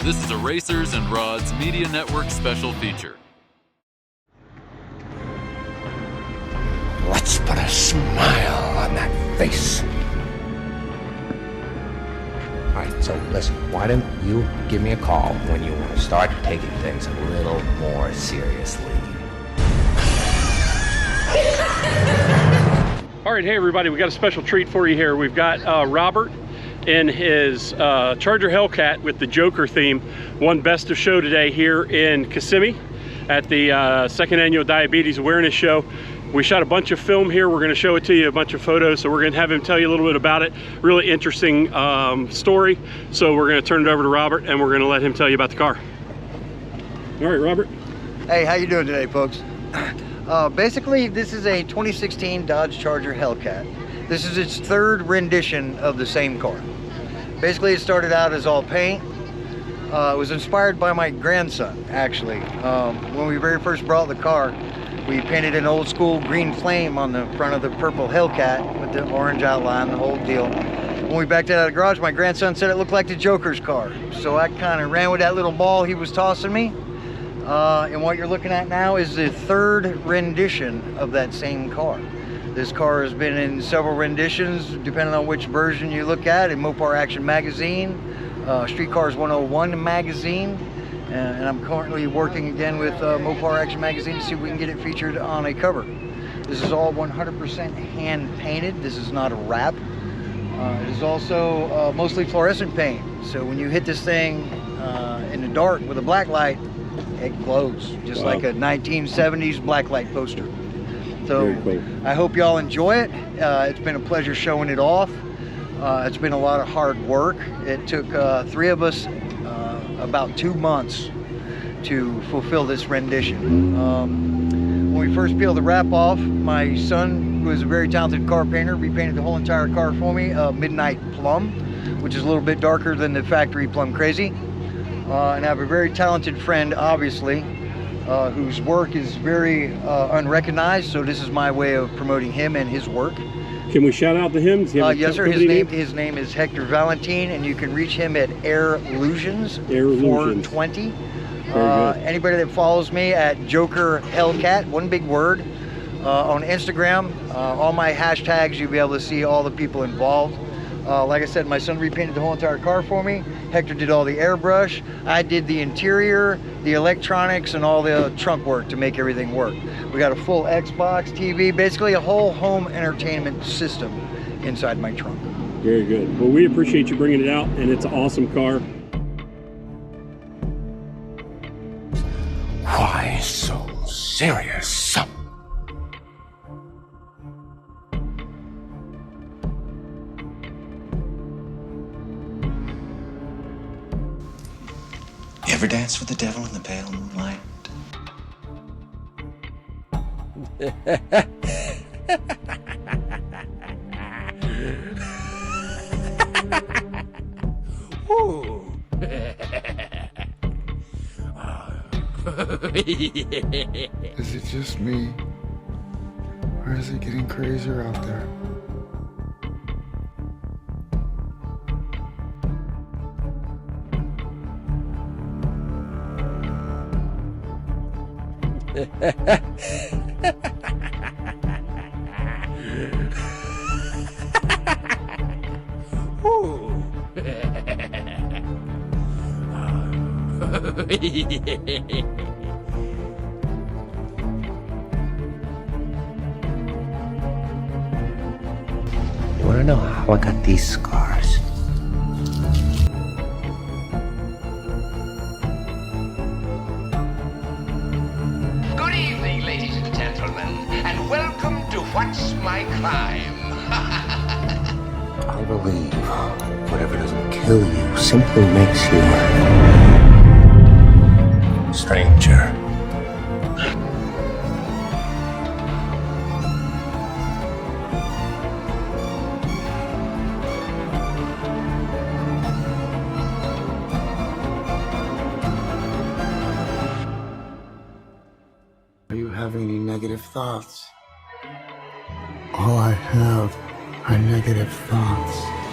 This is a Racers and Rods Media Network special feature. Let's put a smile on that face. All right, so listen, why don't you give me a call when you want to start taking things a little more seriously? All right, hey everybody, we got a special treat for you here. We've got Robert in his Charger Hellcat with the Joker theme, won Best of Show today here in Kissimmee at the second annual Diabetes Awareness Show. We shot a bunch of film here. We're going to show it to you, a bunch of photos. So we're going to have him tell you a little bit about it. Really interesting story. So we're going to turn it over to Robert and we're going to let him tell you about the car. All right, Robert. Hey, how you doing today, folks? Basically, this is a 2016 Dodge Charger Hellcat. This is its third rendition of the same car. Basically, it started out as all paint. It was inspired by my grandson, actually. When we very first brought the car, we painted an old school green flame on the front of the purple Hellcat with the orange outline, the whole deal. When we backed it out of the garage, my grandson said it looked like the Joker's car. So I kind of ran with that little ball he was tossing me. And what you're looking at now is the third rendition of that same car. This car has been in several renditions, depending on which version you look at, in Mopar Action Magazine, Street Cars 101 magazine, and I'm currently working again with Mopar Action Magazine to see if we can get it featured on a cover. This is all 100% hand painted. This is not a wrap. It is also mostly fluorescent paint. So when you hit this thing in the dark with a black light, it glows just like a 1970s blacklight poster. So cool. I hope y'all enjoy it. It's been a pleasure showing it off. It's been a lot of hard work. It took three of us about 2 months to fulfill this rendition. When we first peeled the wrap off, my son, who is a very talented car painter, repainted the whole entire car for me, Midnight Plum, which is a little bit darker than the factory Plum Crazy. And I have a very talented friend, obviously, whose work is very unrecognized, so this is my way of promoting him and his work. Can we shout out to him? Yes, sir. His name is Hector Valentine, and you can reach him at Air Illusions 420. Anybody that follows me at Joker Hellcat, one big word, on Instagram, all my hashtags, you'll be able to see all the people involved. Like I said, my son repainted the whole entire car for me. Hector did all the airbrush. I did the interior, the electronics, and all the trunk work to make everything work. We got a full Xbox TV, basically a whole home entertainment system inside my trunk. Very good. Well, we appreciate you bringing it out, and it's an awesome car. Why so serious? You ever dance with the devil in the pale moonlight? Is it just me? Or is it getting crazier out there? You wanna know how I got these scars? Good evening, ladies and gentlemen, and welcome to What's My Crime? I believe whatever doesn't kill you simply makes you a stranger. Are you having any negative thoughts? All I have are negative thoughts.